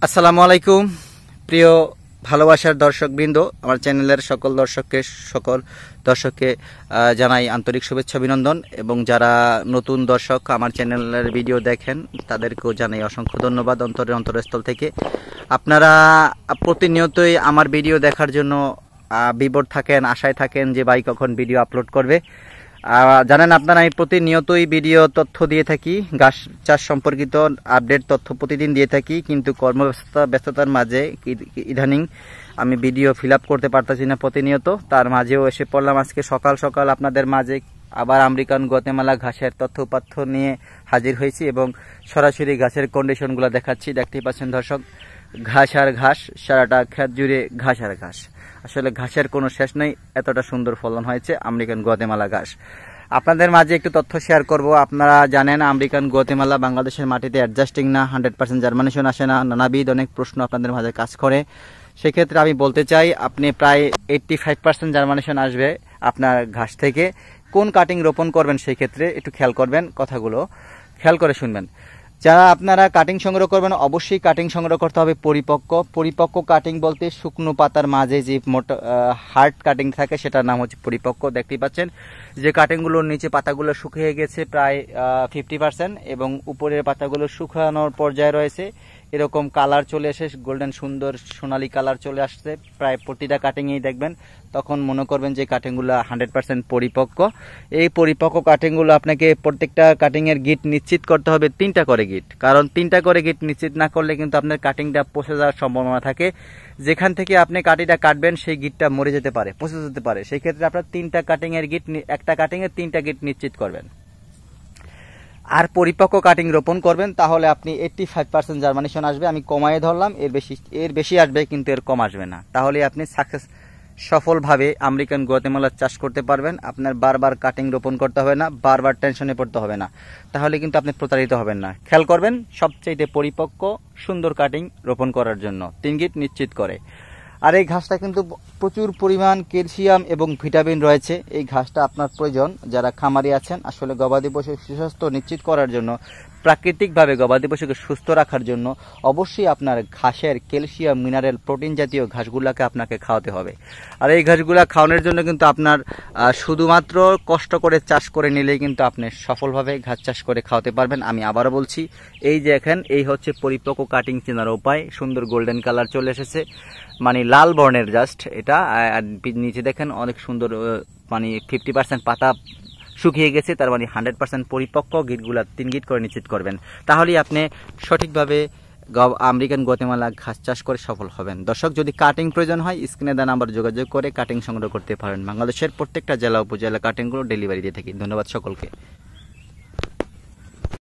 আসসালামু আলাইকুম প্রিয় ভালোবাসার দর্শকবৃন্দ, আমার চ্যানেলের সকল দর্শককে জানাই আন্তরিক শুভেচ্ছা অভিনন্দন, এবং যারা নতুন দর্শক আমার চ্যানেলের ভিডিও দেখেন তাদেরকেও জানাই অসংখ্য ধন্যবাদ অন্তরস্থল থেকে। আপনারা প্রতিনিয়তই আমার ভিডিও দেখার জন্য বিবর থাকেন, আশায় থাকেন যে ভাই কখন ভিডিও আপলোড করবে। জানেন আপনারা, আমি প্রতিনিয়তই ভিডিও তথ্য দিয়ে থাকি, ঘাস চাষ সম্পর্কিত আপডেট তথ্য প্রতিদিন দিয়ে থাকি, কিন্তু ব্যস্ততার মাঝে ইদানিং আমি ভিডিও ফিল আপ করতে পারতেছি না প্রতিনিয়ত। তার মাঝেও এসে পড়লাম আজকে সকাল সকাল আপনাদের মাঝে আবার আমেরিকান গুয়াতেমালা ঘাসের তথ্য উপাত্য নিয়ে হাজির হয়েছি, এবং সরাসরি ঘাসের কন্ডিশনগুলো দেখাচ্ছি। দেখতেই পাচ্ছেন দর্শক, ঘাস আর ঘাস, সারাটা ক্ষেত জুড়ে ঘাস আর ঘাস। আসলে ঘাসের কোনো শেষ নেই, এতটা সুন্দর ফলন হয়েছে আমেরিকান গুয়াতেমালা ঘাস। আপনাদের মাঝে একটু তথ্য শেয়ার করব। আপনারা জানেন আমেরিকান গুয়াতেমালা বাংলাদেশের মাটিতে অ্যাডজাস্টিং না, 100% জার্মানেশন আসে না, নানাবিধ অনেক প্রশ্ন আপনাদের মাঝে কাজ করে। সেক্ষেত্রে আমি বলতে চাই, আপনি প্রায় 85% জার্মানেশন আসবে আপনার ঘাস থেকে। কোন কাটিং রোপণ করবেন সেই ক্ষেত্রে একটু খেয়াল করবেন, কথাগুলো খেয়াল করে শুনবেন। যারা আপনারা কাটিং সংগ্রহ করবেন, অবশ্যই কাটিং সংগ্রহ করতে হবে পরিপক্ক কাটিং বলতে শুকনো পাতার মাঝে যে মোটা হার্ড কাটিং থাকে সেটার নাম হচ্ছে পরিপক্ক। দেখতেই পাচ্ছেন যে কাটিংগুলোর নিচে পাতাগুলো শুকিয়ে গেছে প্রায় 50%, এবং উপরের পাতাগুলো শুকানোর পর্যায়ে রয়েছে। এরকম কালার চলে এসে গোল্ডেন সুন্দর সোনালী কালার চলে আসছে প্রায় প্রতিটা কাটিংয়েই দেখবেন। তখন মনে করবেন যে কাটিংগুলো 100% পরিপক্ক। এই পরিপক্ক কাটিংগুলো আপনাকে প্রত্যেকটা কাটিংয়ের গিট নিশ্চিত করতে হবে 3টা করে গিট, কারণ 3টা করে গিট নিশ্চিত না করলে কিন্তু আপনার কাটিংটা পচে যাওয়ার সম্ভাবনা থাকে। যেখান থেকে আপনি কাটিটা কাটবেন সেই গিটটা মরে যেতে পারে, পচে যেতে পারে। সেই ক্ষেত্রে আপনার 3টা কাটিংয়ের গিট, একটা কাটিংয়ের 3টা গিট নিশ্চিত করবেন। আর পরিপক্ক কাটিং রোপণ করবেন, তাহলে আপনি 85% জার্মানেশন আসবে। আমি কমায়ে ধরলাম, এর বেশি আসবে, কিন্তু এর কম আসবে না। তাহলে আপনি সফলভাবে আমেরিকান গুয়াতেমালা চাষ করতে পারবেন। আপনার বারবার কাটিং রোপণ করতে হবে না, বারবার টেনশনে পড়তে হবে না, তাহলে কিন্তু আপনি প্রতারিত হবেন না। খেয়াল করবেন সবচেয়ে পরিপক্ক সুন্দর কাটিং রোপণ করার জন্য 3 গিট নিশ্চিত করে। আর এই ঘাসটা কিন্তু প্রচুর পরিমাণ ক্যালসিয়াম এবং ভিটামিন রয়েছে। এই ঘাসটা আপনার প্রয়োজন যারা খামারি আছেন। আসলে গবাদি পশুর সুস্বাস্থ্য নিশ্চিত করার জন্য, প্রাকৃতিকভাবে গবাদি পশুকে সুস্থ রাখার জন্য অবশ্যই আপনার ঘাসের ক্যালসিয়াম, মিনারেল, প্রোটিন জাতীয় ঘাসগুলোকে আপনাকে খাওয়াতে হবে। আর এই ঘাসগুলো খাওয়ানোর জন্য কিন্তু আপনার শুধুমাত্র কষ্ট করে চাষ করে নিলেই কিন্তু আপনি সফলভাবে ঘাস চাষ করে খাওয়াতে পারবেন। আমি আবারও বলছি, এই যে এখন এই হচ্ছে পরিপক্ক কাটিং চেনার উপায়। সুন্দর গোল্ডেন কালার চলে এসেছে, মানে লাল বর্ণের জাস্ট এটা। আর নিচে দেখেন অনেক সুন্দর, মানে 50% পাতা শুকিয়ে গেছে, তার মানে 100% পরিপক্ক। গিটগুলা 3 গিট করে নিশ্চিত করবেন, তাহলেই আপনি সঠিকভাবে আমেরিকান গুয়াতেমালা ঘাস চাষ করে সফল হবেন। দর্শক, যদি কাটিং প্রয়োজন হয় স্ক্রিনে দেওয়া নাম্বার যোগাযোগ করে কাটিং সংগ্রহ করতে পারেন। বাংলাদেশের প্রত্যেকটা জেলা উপজেলা কাটিংগুলো ডেলিভারি দিয়ে থাকি। ধন্যবাদ সকলকে।